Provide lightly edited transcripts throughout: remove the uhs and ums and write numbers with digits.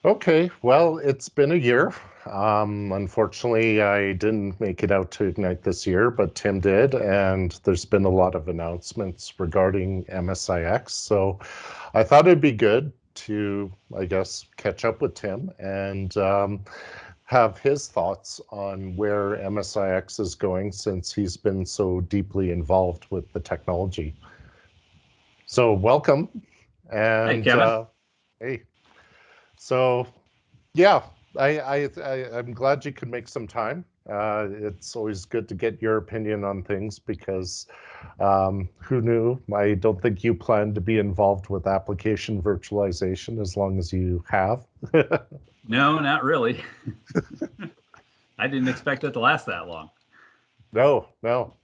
Okay, well, it's been a year. Unfortunately, I didn't make it out to Ignite this year, but Tim did, and there's been a lot of announcements regarding MSIX. So I thought it'd be good to, I guess, catch up with Tim and have his thoughts on where MSIX is going since he's been so deeply involved with the technology. So welcome, Hey, and Kevin. hey, so. Yeah, I'm glad you could make some time. It's always good to get your opinion on things because who knew? I don't think you plan to be involved with application virtualization as long as you have. No, not really. I didn't expect it to last that long. No, no.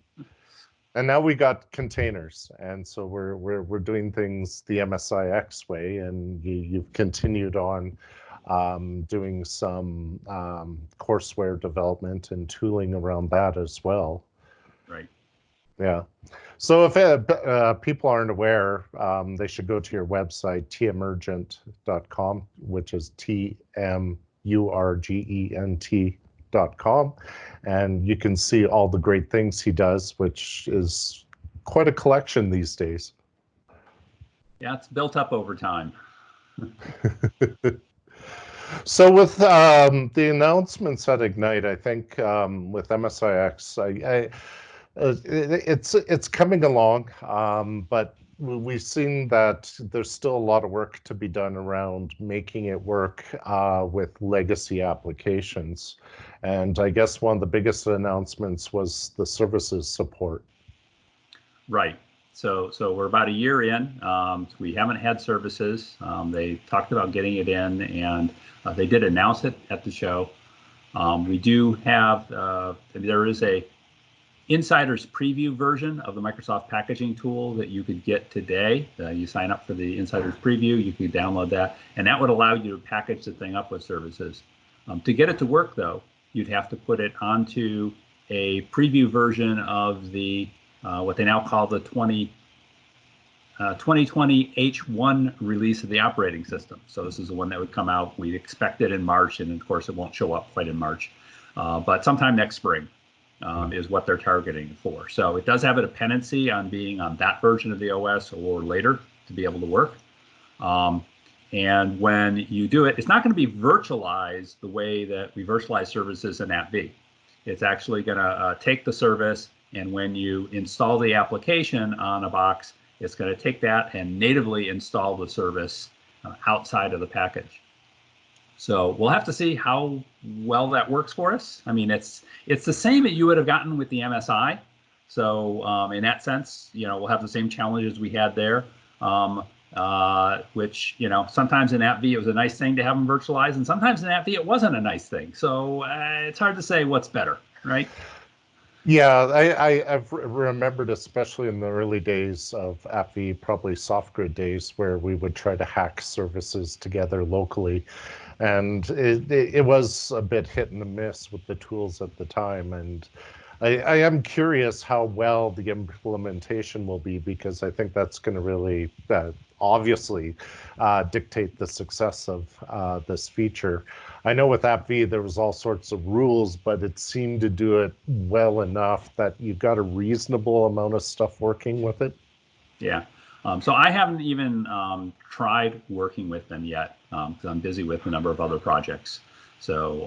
And now we got containers, and so we're doing things the MSIX way, and you've continued on doing some courseware development and tooling around that as well. Right. Yeah. So if people aren't aware, they should go to your website, temergent.com, which is TMURGENT.com. And you can see all the great things he does, which is quite a collection these days. Yeah, it's built up over time. So with the announcements at Ignite, I think with MSIX, it's coming along, but we've seen that there's still a lot of work to be done around making it work with legacy applications. And I guess one of the biggest announcements was the services support. Right. So we're about a year in. We haven't had services. They talked about getting it in, and they did announce it at the show. We do have, there is a insider's preview version of the Microsoft packaging tool that you could get today. You sign up for the insider's preview, you can download that, and that would allow you to package the thing up with services. To get it to work, though, you'd have to put it onto a preview version of the what they now call the 2020 H1 release of the operating system. So this is the one that would come out. We expect it in March, and of course it won't show up quite in March, but sometime next spring is what they're targeting for. So it does have a dependency on being on that version of the OS or later to be able to work. And when you do it, it's not going to be virtualized the way that we virtualize services in AppV. It's actually going to take the service, and when you install the application on a box, it's going to take that and natively install the service outside of the package. So we'll have to see how well that works for us. I mean, it's the same that you would have gotten with the MSI. So in that sense, we'll have the same challenges we had there, which, sometimes in AppV it was a nice thing to have them virtualized, and sometimes in AppV it wasn't a nice thing. So it's hard to say what's better, right? Yeah, I've remembered, especially in the early days of AppV, probably SoftGrid days, where we would try to hack services together locally. And it was a bit hit and miss with the tools at the time. And I am curious how well the implementation will be, because I think that's going to really obviously dictate the success of this feature. I know with AppV there was all sorts of rules, but it seemed to do it well enough that you've got a reasonable amount of stuff working with it. Yeah. So I haven't even tried working with them yet because I'm busy with a number of other projects. So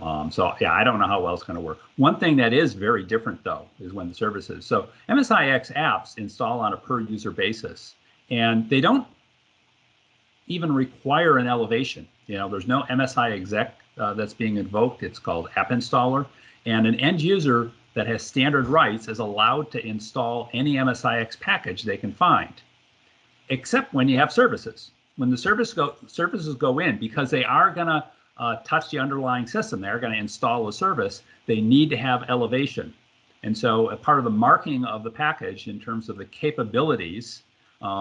yeah, I don't know how well it's going to work. One thing that is very different, though, is when the services. So MSIX apps install on a per user basis, and they don't even require an elevation. There's no MSI exec that's being invoked. It's called App Installer, and an end user that has standard rights is allowed to install any MSIX package they can find, except when you have services. When the services go in, because they are going to touch the underlying system, they're going to install a service, they need to have elevation. And so a part of the marking of the package in terms of the capabilities,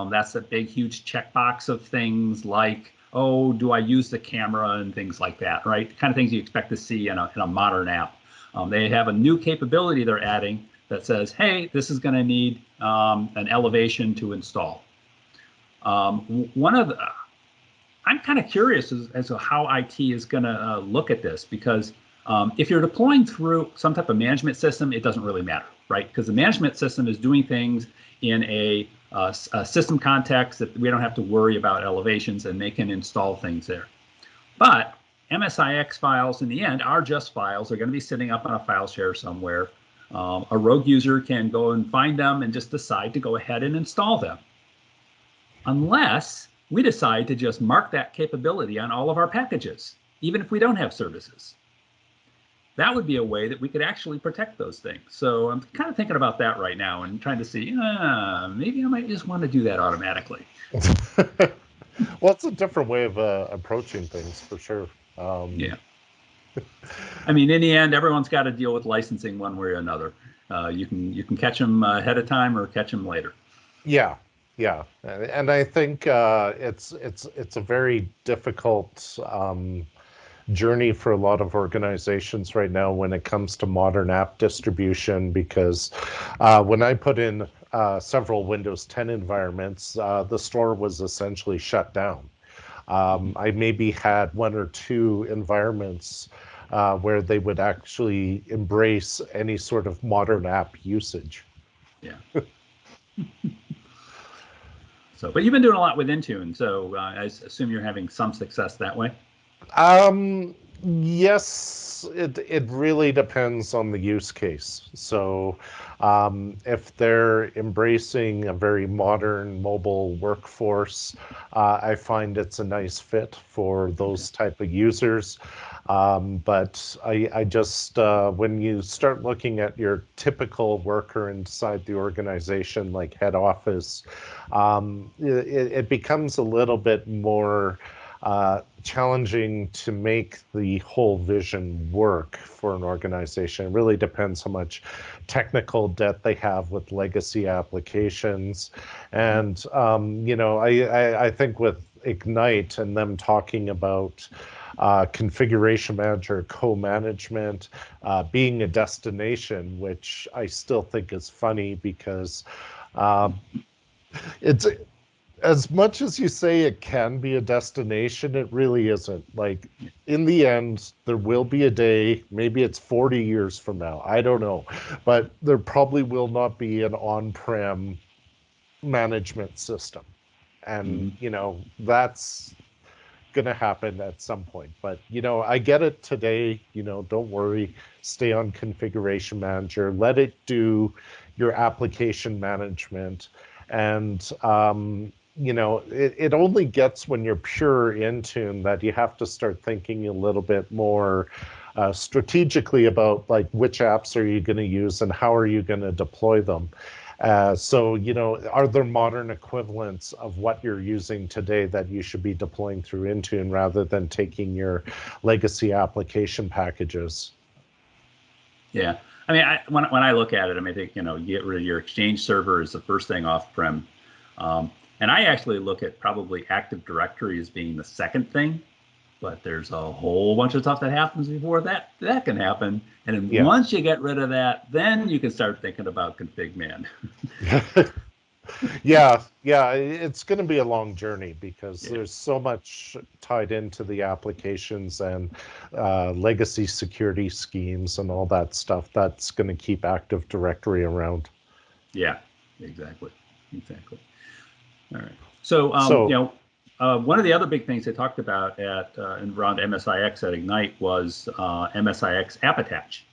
that's a big, huge checkbox of things like, oh, do I use the camera and things like that, right? The kind of things you expect to see in a modern app. They have a new capability they're adding that says, hey, this is going to need an elevation to install. One of I'm kind of curious as to how IT is going to look at this, because if you're deploying through some type of management system, it doesn't really matter, right? Because the management system is doing things in a system context that we don't have to worry about elevations, and they can install things there. But MSIX files in the end are just files. They're going to be sitting up on a file share somewhere. A rogue user can go and find them and just decide to go ahead and install them. Unless we decide to just mark that capability on all of our packages, even if we don't have services. That would be a way that we could actually protect those things. So I'm kind of thinking about that right now and trying to see, maybe I might just want to do that automatically. Well, it's a different way of approaching things for sure. Yeah. I mean, in the end, everyone's got to deal with licensing one way or another. You can catch them ahead of time or catch them later. Yeah, yeah, and I think it's a very difficult journey for a lot of organizations right now when it comes to modern app distribution, because when I put in several Windows 10 environments, the store was essentially shut down. I maybe had one or two environments where they would actually embrace any sort of modern app usage. Yeah. So, but you've been doing a lot with Intune, so I assume you're having some success that way. Yes, it really depends on the use case. So if they're embracing a very modern mobile workforce, I find it's a nice fit for those type of users. But I just, when you start looking at your typical worker inside the organization, like head office, it becomes a little bit more challenging to make the whole vision work for an organization. It really depends how much technical debt they have with legacy applications. And, I think with Ignite and them talking about configuration manager, co-management, being a destination, which I still think is funny because it's as much as you say it can be a destination, it really isn't. Like, in the end, there will be a day, maybe it's 40 years from now, I don't know, but there probably will not be an on-prem management system. And, that's going to happen at some point. But, I get it today, don't worry, stay on Configuration Manager, let it do your application management. And, it only gets when you're pure Intune that you have to start thinking a little bit more strategically about like which apps are you going to use and how are you going to deploy them. So, are there modern equivalents of what you're using today that you should be deploying through Intune rather than taking your legacy application packages? Yeah. I mean, when I look at it, I think, you get rid of your Exchange server is the first thing off-prem. And I actually look at probably Active Directory as being the second thing, but there's a whole bunch of stuff that happens before that can happen. And then once you get rid of that, then you can start thinking about config man. Yeah, it's going to be a long journey because there's so much tied into the applications and legacy security schemes and all that stuff that's going to keep Active Directory around. Yeah, exactly. All right. So, one of the other big things they talked about at around MSIX at Ignite was MSIX App Attach.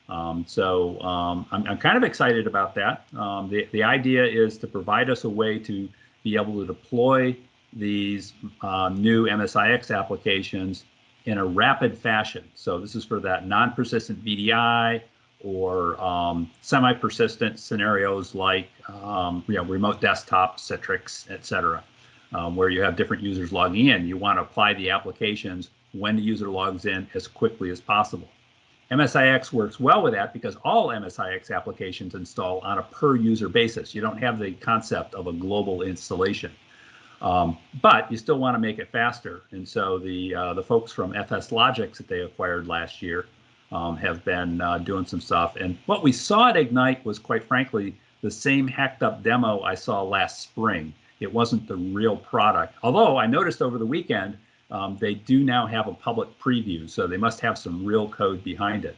I'm kind of excited about that. The idea is to provide us a way to be able to deploy these new MSIX applications in a rapid fashion. So this is for that non-persistent VDI or semi-persistent scenarios like remote desktop, Citrix, etc., where you have different users logging in. You want to apply the applications when the user logs in as quickly as possible. MSIX works well with that because all MSIX applications install on a per user basis. You don't have the concept of a global installation, but you still want to make it faster. And so the folks from FS Logics that they acquired last year have been doing some stuff. And what we saw at Ignite was, quite frankly, the same hacked up demo I saw last spring. It wasn't the real product. Although I noticed over the weekend, they do now have a public preview, so they must have some real code behind it.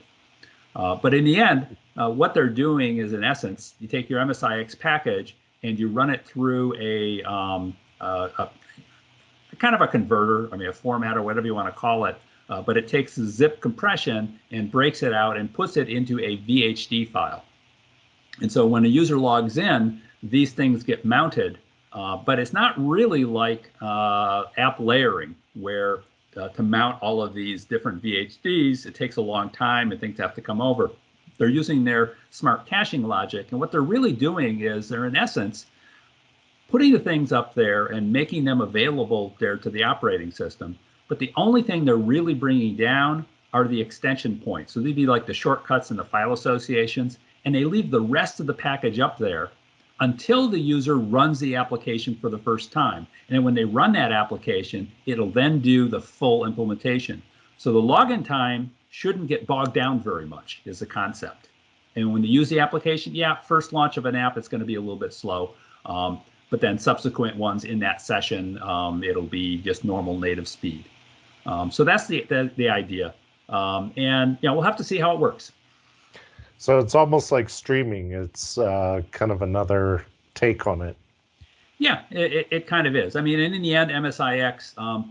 But in the end, what they're doing is, in essence, you take your MSIX package and you run it through a kind of a converter, I mean, a formatter, whatever you want to call it. But it takes the zip compression and breaks it out and puts it into a VHD file. And so when a user logs in, these things get mounted. But it's not really like app layering, where to mount all of these different VHDs, it takes a long time and things have to come over. They're using their smart caching logic. And what they're really doing is they're, in essence, putting the things up there and making them available there to the operating system. But the only thing they're really bringing down are the extension points. So they'd be like the shortcuts and the file associations. And they leave the rest of the package up there until the user runs the application for the first time. And then when they run that application, it'll then do the full implementation. So the login time shouldn't get bogged down very much, is the concept. And when you use the application, yeah, first launch of an app, it's going to be a little bit slow. But then subsequent ones in that session, it'll be just normal native speed. So that's the idea. And we'll have to see how it works. So it's almost like streaming. It's kind of another take on it. Yeah, it kind of is. I mean, and in the end, MSIX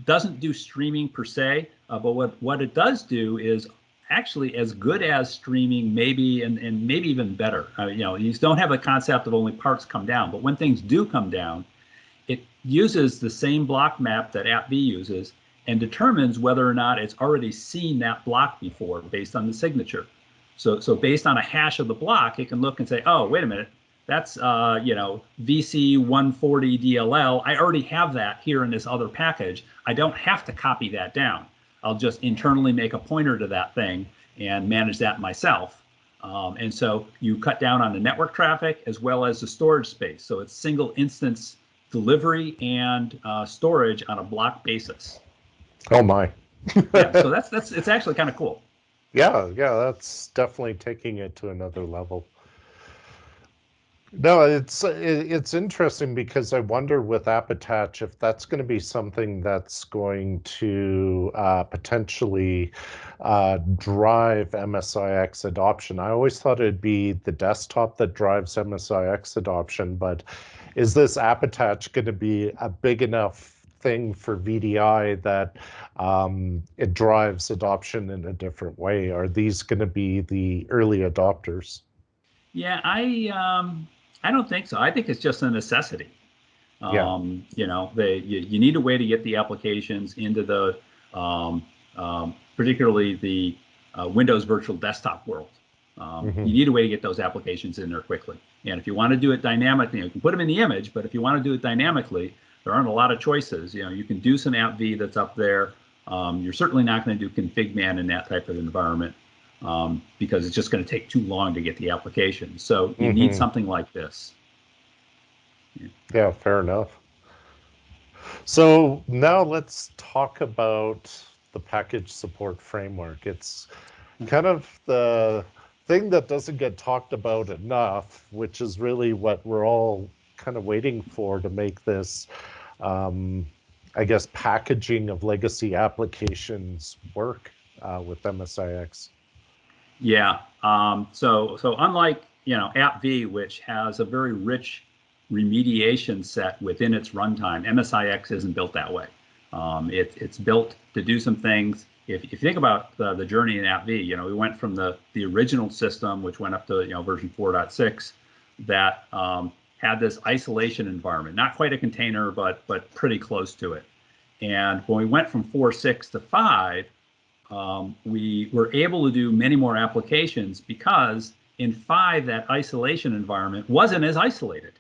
doesn't do streaming per se, but what it does do is actually as good as streaming, maybe, and maybe even better. You don't have the concept of only parts come down, but when things do come down, it uses the same block map that AppV uses and determines whether or not it's already seen that block before based on the signature. So based on a hash of the block, it can look and say, oh, wait a minute, that's VC 140 DLL. I already have that here in this other package. I don't have to copy that down. I'll just internally make a pointer to that thing and manage that myself. And so you cut down on the network traffic as well as the storage space. So it's single instance delivery and storage on a block basis. Oh my. Yeah, so it's actually kind of cool. Yeah, that's definitely taking it to another level. No, it's interesting because I wonder with App Attach if that's going to be something that's going to potentially drive MSIX adoption. I always thought it'd be the desktop that drives MSIX adoption, but is this App Attach going to be a big enough thing for VDI that it drives adoption in a different way? Are these going to be the early adopters? Yeah, I don't think so. I think it's just a necessity. Yeah. You need a way to get the applications into the particularly the Windows Virtual Desktop world. You need a way to get those applications in there quickly. And if you want to do it dynamically, you can put them in the image, but if you want to do it dynamically, there aren't a lot of choices. You can do some AppV that's up there. You're certainly not going to do config-man in that type of environment because it's just going to take too long to get the application. So you need something like this. Yeah, fair enough. So now let's talk about the package support framework. It's kind of the thing that doesn't get talked about enough, which is really what we're all kind of waiting for to make this, I guess, packaging of legacy applications work with MSIX. Yeah. So unlike AppV, which has a very rich remediation set within its runtime, MSIX isn't built that way. It's built to do some things. If you think about the journey in AppV, we went from the original system, which went up to version 4.6, that had this isolation environment, not quite a container, but pretty close to it. And when we went from 4.6 to 5, we were able to do many more applications because in 5, that isolation environment wasn't as isolated.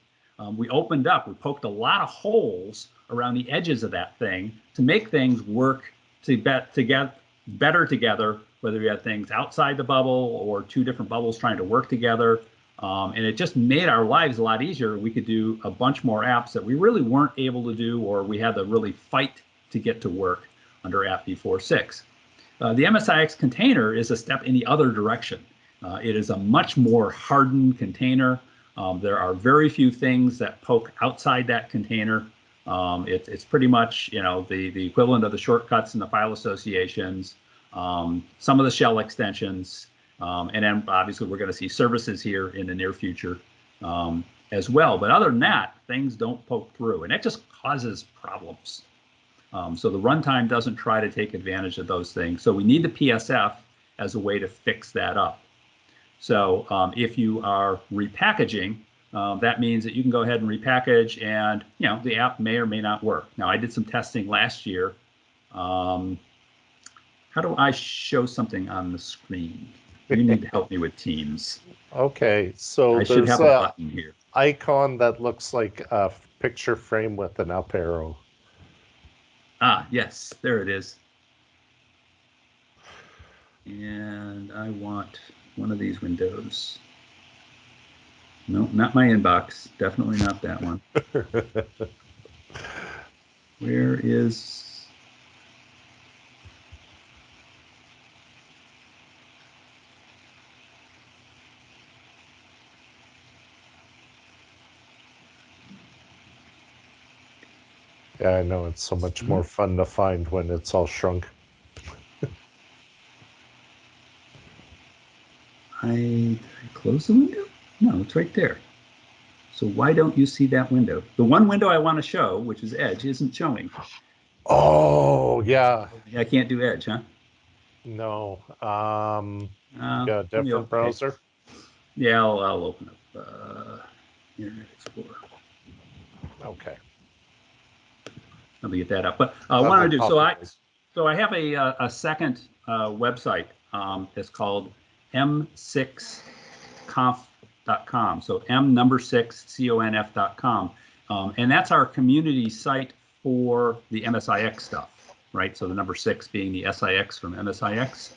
We opened up, we poked a lot of holes around the edges of that thing to make things work better together, whether you had things outside the bubble or two different bubbles trying to work together. And it just made our lives a lot easier. We could do a bunch more apps that we really weren't able to do, or we had to really fight to get to work under AppV 4.6. The MSIX container is a step in the other direction. It is a much more hardened container. There are very few things that poke outside that container. It's pretty much, you know, the equivalent of the shortcuts and the file associations, some of the shell extensions, and then obviously we're going to see services here in the near future as well. But other than that, things don't poke through, and it just causes problems. So the runtime doesn't try to take advantage of those things. So we need the PSF as a way to fix that up. So if you are repackaging, that means that you can go ahead and repackage, and you know the app may or may not work. Now I did some testing last year. How do I show something on the screen? You need to help me with Teams. Okay, so I should there's have a button here. Icon that looks like a picture frame with an up arrow. Ah, yes, there it is. And I want one of these windows. No, not my inbox. Definitely not that one. Where is... Yeah, I know, it's so much more fun to find when it's all shrunk. I close the window? No, it's right there. So why don't you see that window? The one window I want to show, which is Edge, isn't showing. Oh, yeah. I can't do Edge, huh? No. Yeah, different browser? Yeah, I'll open up Internet Explorer. Okay. Let me get that up. But I want to do, so I have a second website. It's called M6Conf.com. So M6conf.com. And that's our community site for the MSIX stuff, right? So the number 6 being the SIX from MSIX.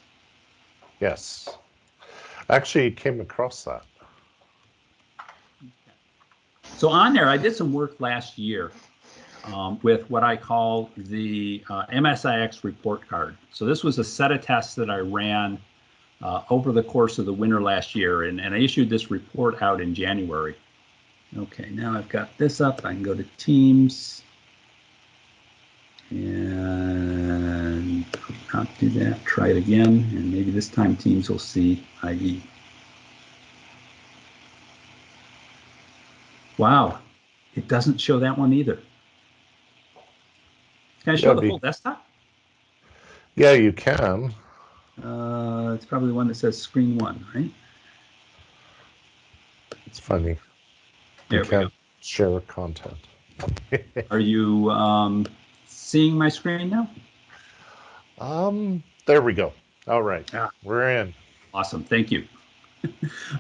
Yes. Actually, came across that. So on there, I did some work last year with what I call the MSIX report card. So this was a set of tests that I ran over the course of the winter last year, and I issued this report out in January. Okay, now I've got this up. I can go to Teams, and not do that. Try it again, and maybe this time Teams will see IE. Wow, it doesn't show that one either. Can I show the full desktop? Yeah, you can. It's probably the one that says screen 1, right? It's funny. There you can't share content. Are you seeing my screen now? There we go. All right, we're in. Awesome, thank you.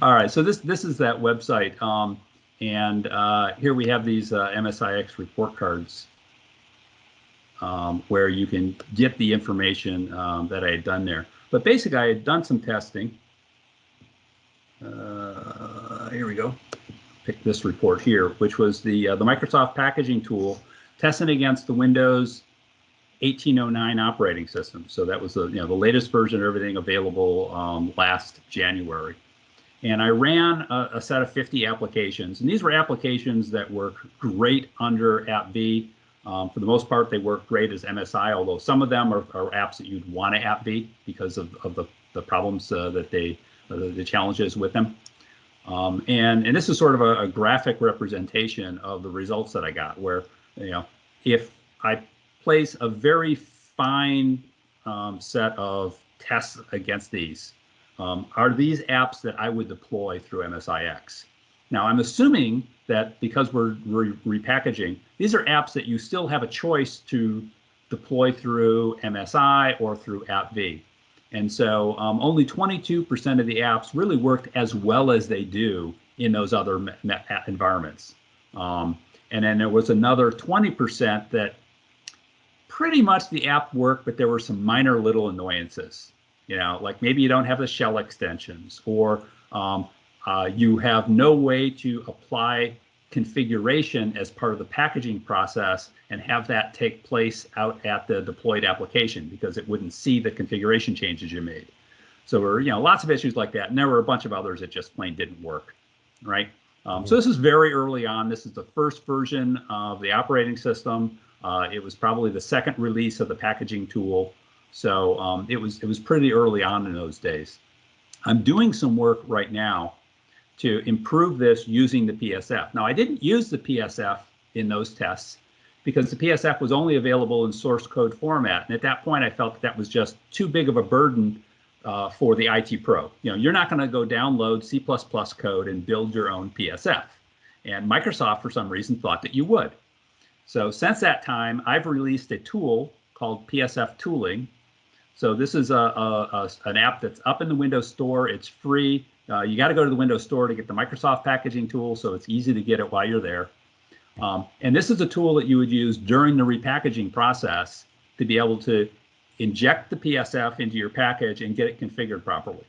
All right, so this is that website, and here we have these MSIX report cards where you can get the information that I had done there. But basically, I had done some testing. Here we go. Pick this report here, which was the Microsoft packaging tool testing against the Windows 1809 operating system. So that was the the latest version of everything available last January. And I ran a set of 50 applications, and these were applications that work great under AppV. For the most part, they work great as MSI, although some of them are apps that you'd want to AppV because of the problems that the challenges with them. And this is sort of a graphic representation of the results that I got, where if I place a very fine set of tests against these, are these apps that I would deploy through MSIX? Now, I'm assuming that because we're repackaging, these are apps that you still have a choice to deploy through MSI or through AppV. And so only 22% of the apps really worked as well as they do in those other environments. And then there was another 20% that pretty much the app worked, but there were some minor little annoyances. Like maybe you don't have the shell extensions, or you have no way to apply configuration as part of the packaging process and have that take place out at the deployed application because it wouldn't see the configuration changes you made. So there were lots of issues like that, and there were a bunch of others that just plain didn't work, right? So this is very early on. This is the first version of the operating system. It was probably the second release of the packaging tool. So it was pretty early on in those days. I'm doing some work right now to improve this using the PSF. Now, I didn't use the PSF in those tests because the PSF was only available in source code format. And at that point, I felt that was just too big of a burden for the IT pro. You know, you're not going to go download C++ code and build your own PSF. And Microsoft, for some reason, thought that you would. So since that time, I've released a tool called PSF Tooling. So this is an app that's up in the Windows Store. It's free. You got to go to the Windows Store to get the Microsoft packaging tool, so it's easy to get it while you're there. And this is a tool that you would use during the repackaging process to be able to inject the PSF into your package and get it configured properly.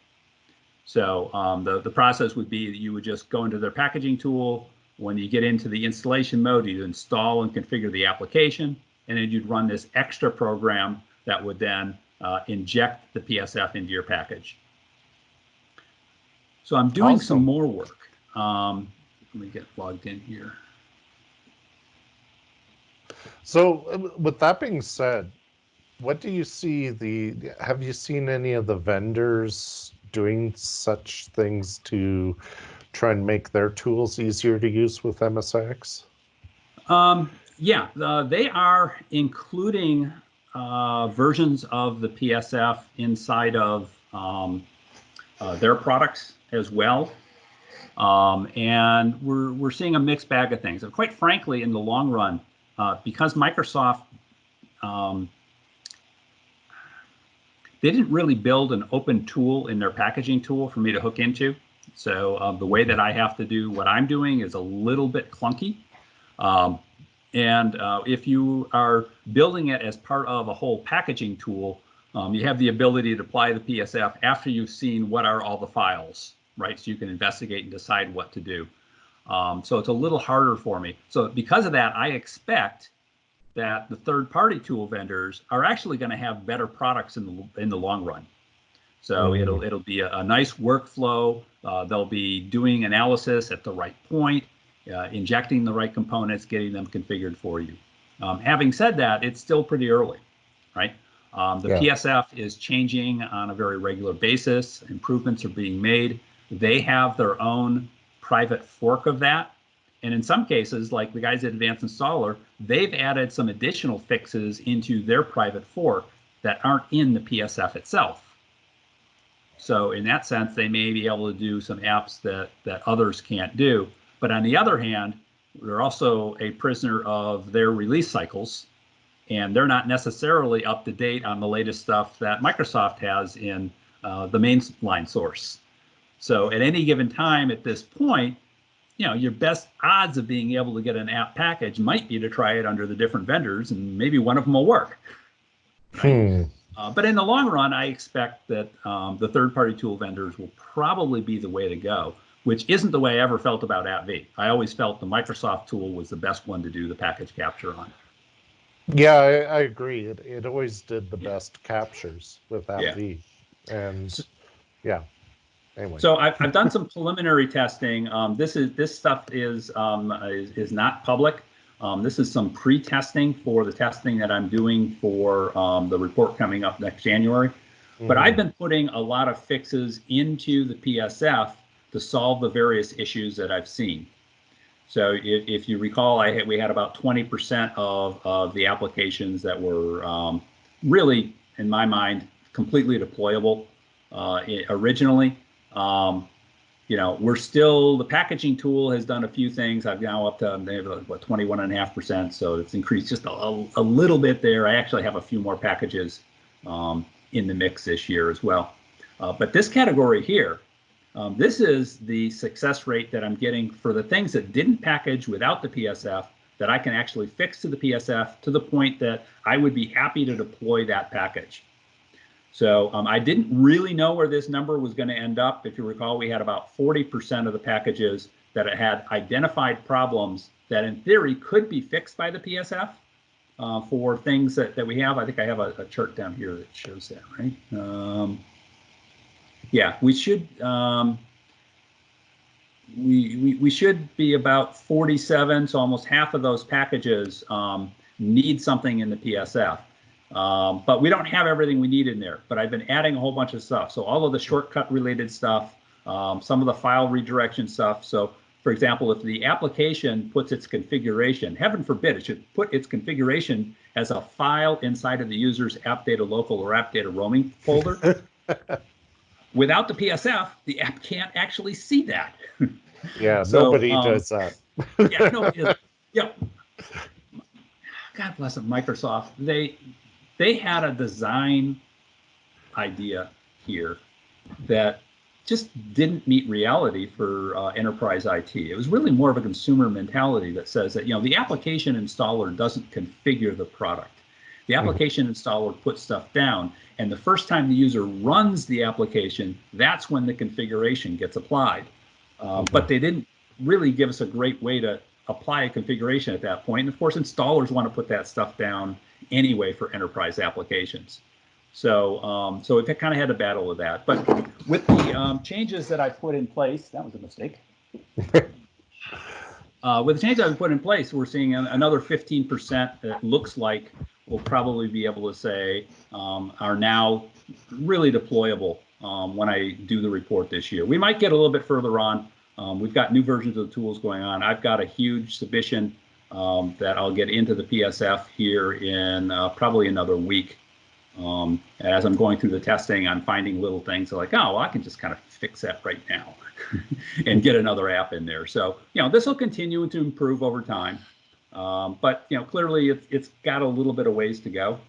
So the process would be that you would just go into their packaging tool. When you get into the installation mode, you install and configure the application, and then you'd run this extra program that would then inject the PSF into your package. So I'm doing some more work. Let me get logged in here. So with that being said, what do you see have you seen any of the vendors doing such things to try and make their tools easier to use with MSIX? Yeah, they are including versions of the PSF inside of their products as well. And we're seeing a mixed bag of things. And quite frankly, in the long run, because Microsoft, they didn't really build an open tool in their packaging tool for me to hook into. So the way that I have to do what I'm doing is a little bit clunky. And if you are building it as part of a whole packaging tool, you have the ability to apply the PSF after you've seen what are all the files, right? So you can investigate and decide what to do. So it's a little harder for me. So because of that, I expect that the third-party tool vendors are actually going to have better products in the long run. So it'll be a nice workflow. They'll be doing analysis at the right point, injecting the right components, getting them configured for you. Having said that, it's still pretty early, right? The PSF is changing on a very regular basis. Improvements are being made. They have their own private fork of that. And in some cases, like the guys at Advanced Installer, they've added some additional fixes into their private fork that aren't in the PSF itself. So in that sense, they may be able to do some apps that others can't do. But on the other hand, they're also a prisoner of their release cycles, and they're not necessarily up to date on the latest stuff that Microsoft has in the mainline source. So at any given time at this point, you know, your best odds of being able to get an app package might be to try it under the different vendors, and maybe one of them will work. Right? But in the long run, I expect that the third-party tool vendors will probably be the way to go, which isn't the way I ever felt about AppV. I always felt the Microsoft tool was the best one to do the package capture on. Yeah, I agree. It always did the best captures with AppV. And yeah. Anyway. So I've done some preliminary testing. This stuff is not public. This is some pre-testing for the testing that I'm doing for the report coming up next January. But I've been putting a lot of fixes into the PSF to solve the various issues that I've seen. So if you recall, we had about 20% of the applications that were really, in my mind, completely deployable originally. You know, we're still, the packaging tool has done a few things. I've now up to what 21.5%, so it's increased just a little bit there. I actually have a few more packages in the mix this year as well. But this category here, this is the success rate that I'm getting for the things that didn't package without the PSF that I can actually fix to the PSF to the point that I would be happy to deploy that package. So I didn't really know where this number was going to end up. If you recall, we had about 40% of the packages that had identified problems that in theory could be fixed by the PSF for things that we have. I think I have a chart down here that shows that, right? Yeah, we should, we should be about 47, so almost half of those packages need something in the PSF. But we don't have everything we need in there. But I've been adding a whole bunch of stuff. So all of the shortcut related stuff, some of the file redirection stuff. So for example, if the application puts its configuration, heaven forbid, it should put its configuration as a file inside of the user's app data local or app data roaming folder. Without the PSF, the app can't actually see that. Yeah, so, nobody does that. Yeah, no, yeah. God bless them, Microsoft. They had a design idea here that just didn't meet reality for enterprise IT. It was really more of a consumer mentality that says that, the application installer doesn't configure the product. The application installer puts stuff down, and the first time the user runs the application, that's when the configuration gets applied. But they didn't really give us a great way to apply a configuration at that point. And of course, installers want to put that stuff down anyway for enterprise applications. So, so we've kind of had to battle with that. But with the changes that I put in place, that was a mistake. With the changes I've put in place, we're seeing another 15% that looks like we'll probably be able to say are now really deployable when I do the report this year. We might get a little bit further on. We've got new versions of the tools going on. I've got a huge submission that I'll get into the PSF here in probably another week. As I'm going through the testing, I'm finding little things like, oh, well, I can just kind of fix that right now and get another app in there. So, this will continue to improve over time. But, clearly it's got a little bit of ways to go.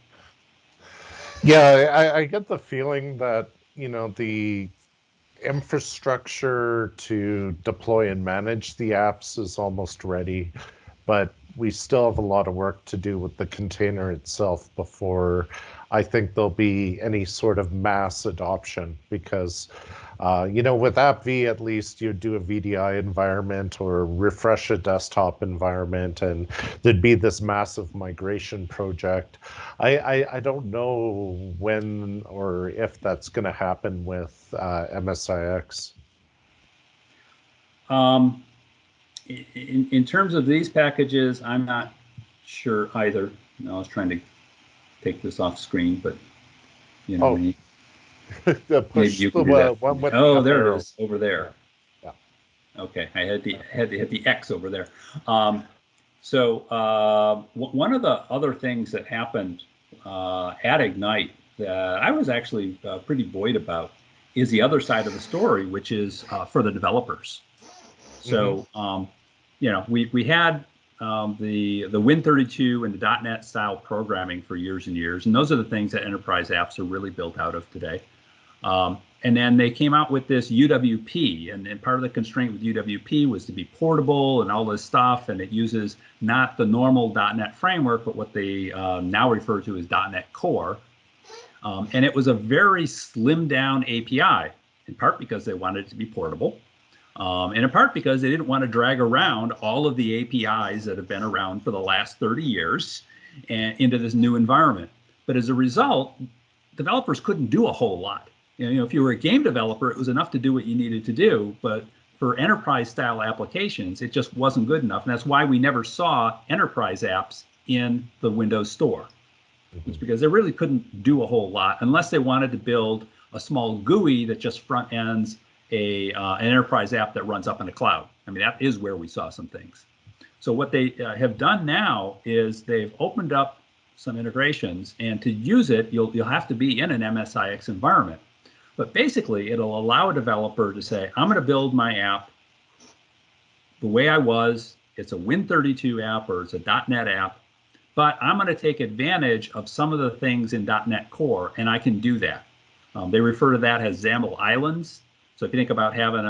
Yeah, I get the feeling that, the infrastructure to deploy and manage the apps is almost ready, but we still have a lot of work to do with the container itself before I think there'll be any sort of mass adoption, because with AppV, at least you do a VDI environment or refresh a desktop environment, and there'd be this massive migration project. I don't know when or if that's going to happen with MSIX. In terms of these packages, I'm not sure either. I was trying to take this off screen, but maybe you can do that. One with oh, the there arrow. It is over there. Yeah. Okay, I had to hit the X over there. So one of the other things that happened at Ignite that I was actually pretty buoyed about is the other side of the story, which is for the developers. So we had the Win32 and the .NET style programming for years and years, and those are the things that enterprise apps are really built out of today. And then they came out with this UWP, and part of the constraint with UWP was to be portable and all this stuff, and it uses not the normal .NET framework, but what they now refer to as .NET Core. And it was a very slimmed down API, in part because they wanted it to be portable, and in part because they didn't want to drag around all of the APIs that have been around for the last 30 years and into this new environment. But as a result, developers couldn't do a whole lot. If you were a game developer, it was enough to do what you needed to do, but for enterprise style applications, it just wasn't good enough. And that's why we never saw enterprise apps in the Windows Store. It's because they really couldn't do a whole lot unless they wanted to build a small GUI that just front ends an enterprise app that runs up in the cloud. I mean, that is where we saw some things. So what they have done now is they've opened up some integrations, and to use it, you'll have to be in an MSIX environment. But basically, it'll allow a developer to say, I'm going to build my app the way I was. It's a Win32 app or it's a .NET app, but I'm going to take advantage of some of the things in .NET Core, and I can do that. They refer to that as XAML islands. So if you think about having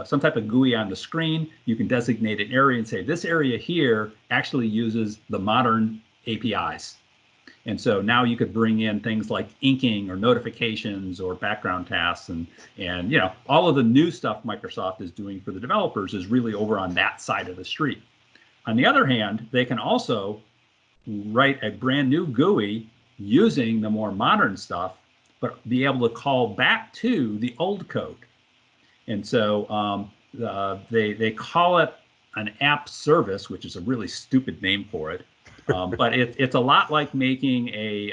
some type of GUI on the screen, you can designate an area and say, this area here actually uses the modern APIs. And so now you could bring in things like inking or notifications or background tasks, and all of the new stuff Microsoft is doing for the developers is really over on that side of the street. On the other hand, they can also write a brand new GUI using the more modern stuff, but be able to call back to the old code. And so they call it an app service, which is a really stupid name for it. But it's a lot like making a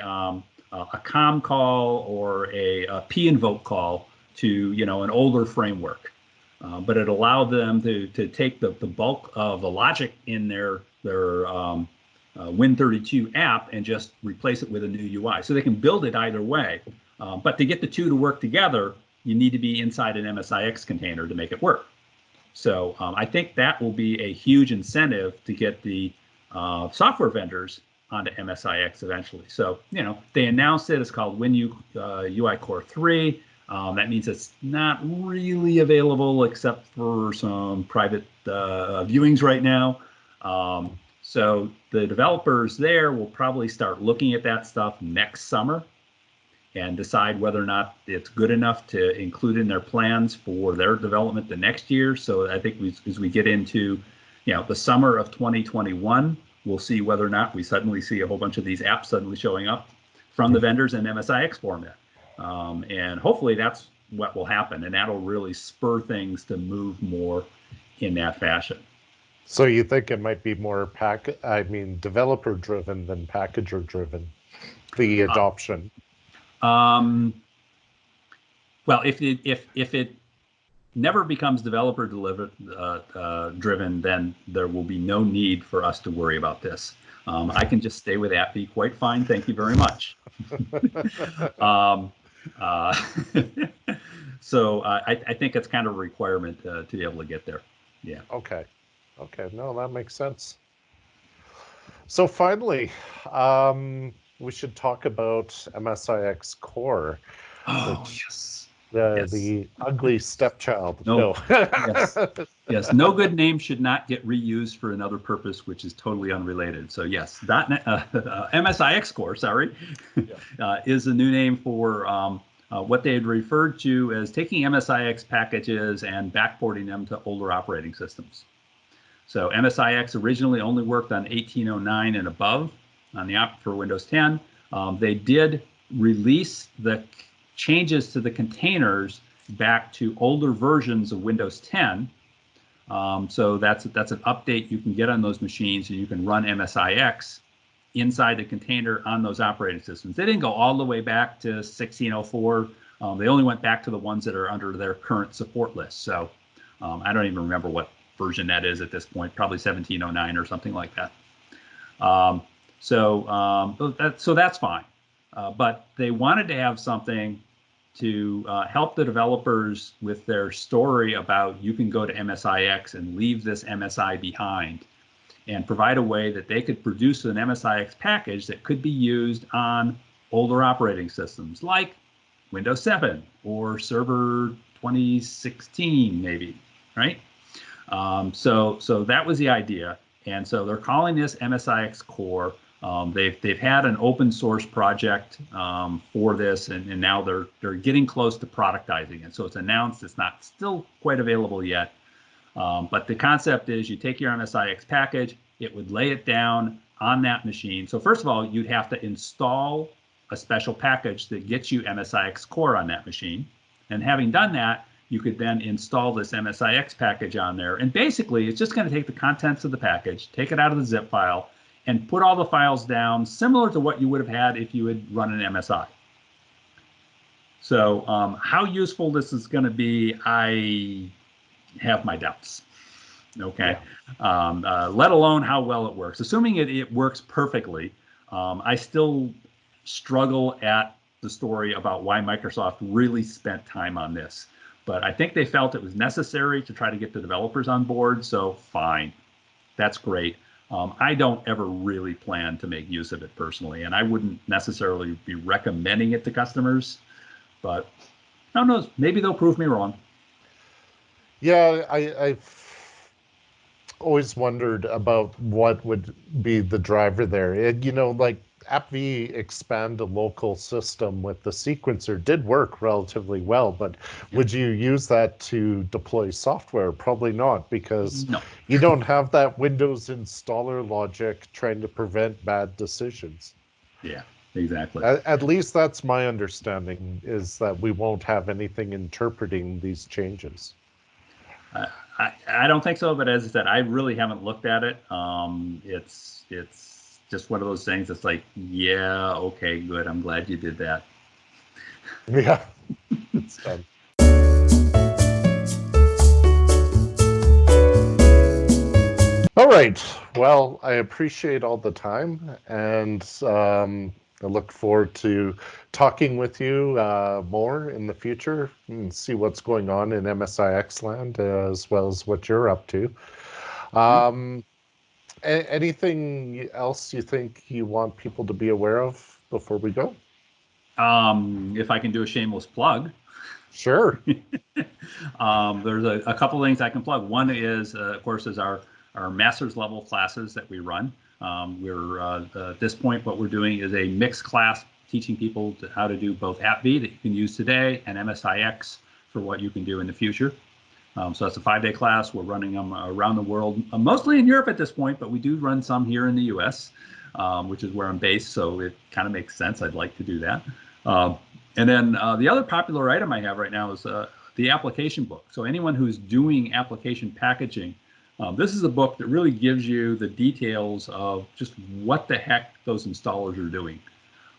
COM call or a p-invoke call to an older framework. But it allowed them to take the bulk of the logic in their Win32 app and just replace it with a new UI. So they can build it either way. But to get the two to work together, you need to be inside an MSIX container to make it work. So I think that will be a huge incentive to get the software vendors onto MSIX eventually. So, they announced it. It's called UI Core 3. That means it's not really available except for some private viewings right now. So the developers there will probably start looking at that stuff next summer and decide whether or not it's good enough to include in their plans for their development the next year. So I think as we get into the summer of 2021, we'll see whether or not we suddenly see a whole bunch of these apps suddenly showing up from the vendors in MSIX format. And hopefully that's what will happen, and that'll really spur things to move more in that fashion. So you think it might be more developer driven than packager driven, the adoption? Well, if it never becomes developer driven, then there will be no need for us to worry about this. I can just stay with AppV quite fine. Thank you very much. So I think it's kind of a requirement to be able to get there. Yeah. Okay. No, that makes sense. So finally, we should talk about MSI XCore. Oh, yes. The ugly stepchild. No. Yes. No good name should not get reused for another purpose, which is totally unrelated. So yes, MSI XCore, sorry, is a new name for what they had referred to as taking MSIX packages and backporting them to older operating systems. So MSIX originally only worked on 1809 and above on the for Windows 10. They did release the changes to the containers back to older versions of Windows 10. So that's an update you can get on those machines, and you can run MSIX inside the container on those operating systems. They didn't go all the way back to 1604. They only went back to the ones that are under their current support list. So I don't even remember what version that is at this point, probably 1709 or something like that. So that's fine. But they wanted to have something to help the developers with their story about you can go to MSIX and leave this MSI behind, and provide a way that they could produce an MSIX package that could be used on older operating systems like Windows 7 or Server 2016 maybe, right? So that was the idea, and so they're calling this MSI XCore. They've had an open source project for this, and now they're getting close to productizing it. So it's announced. It's not still quite available yet, but the concept is you take your MSIX package, it would lay it down on that machine. So first of all, you'd have to install a special package that gets you MSI XCore on that machine, and having done that, you could then install this MSIX package on there. And basically, it's just going to take the contents of the package, take it out of the zip file, and put all the files down similar to what you would have had if you had run an MSI. So how useful this is going to be, I have my doubts. Okay. Yeah. Let alone how well it works. Assuming it works perfectly, I still struggle at the story about why Microsoft really spent time on this. But I think they felt it was necessary to try to get the developers on board, so fine. That's great. I don't ever really plan to make use of it personally, and I wouldn't necessarily be recommending it to customers, but who knows? Maybe they'll prove me wrong. Yeah, I've always wondered about what would be the driver there. Like AppV expand a local system with the sequencer did work relatively well, but would you use that to deploy software? Probably not, because you don't have that Windows installer logic trying to prevent bad decisions. Yeah, exactly. At least that's my understanding, is that we won't have anything interpreting these changes. I don't think so, but as I said, I really haven't looked at it. It's just one of those things. It's like, yeah, okay, good. I'm glad you did that. Yeah, it's done. All right. Well, I appreciate all the time, and I look forward to talking with you more in the future and see what's going on in MSIX land as well as what you're up to. Um, Anything else you think you want people to be aware of before we go? If I can do a shameless plug. Sure. There's a couple things I can plug. One is, of course, is our master's level classes that we run. We're at this point, what we're doing is a mixed class teaching people how to do both AppV that you can use today and MSIX for what you can do in the future. So that's a 5-day class. We're running them around the world, mostly in Europe at this point, but we do run some here in the US, which is where I'm based. So it kind of makes sense. I'd like to do that. And then the other popular item I have right now is the application book. So anyone who's doing application packaging, this is a book that really gives you the details of just what the heck those installers are doing.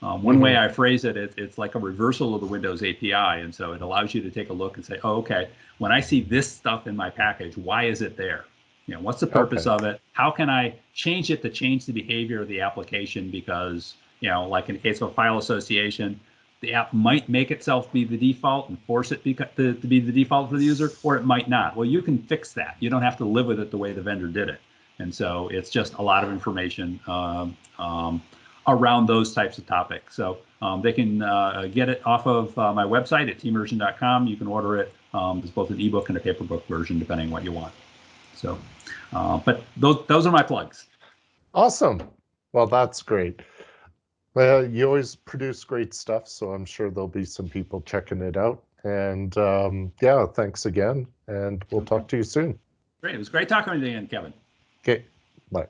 One way I phrase it, it's like a reversal of the Windows API. And so it allows you to take a look and say, oh, okay, when I see this stuff in my package, why is it there? You know, what's the purpose of it? How can I change it to change the behavior of the application? Because, you know, like in the case of a file association, the app might make itself be the default and force it to be the default for the user, or it might not. Well, you can fix that. You don't have to live with it the way the vendor did it. And so it's just a lot of information around those types of topics. So they can get it off of my website at teammersion.com. You can order it. There's both an ebook and a paper book version, depending on what you want. So, but those are my plugs. Awesome. Well, that's great. Well, you always produce great stuff, so I'm sure there'll be some people checking it out. And yeah, thanks again, and we'll talk to you soon. Great. It was great talking with you again, Kevin. Okay, bye.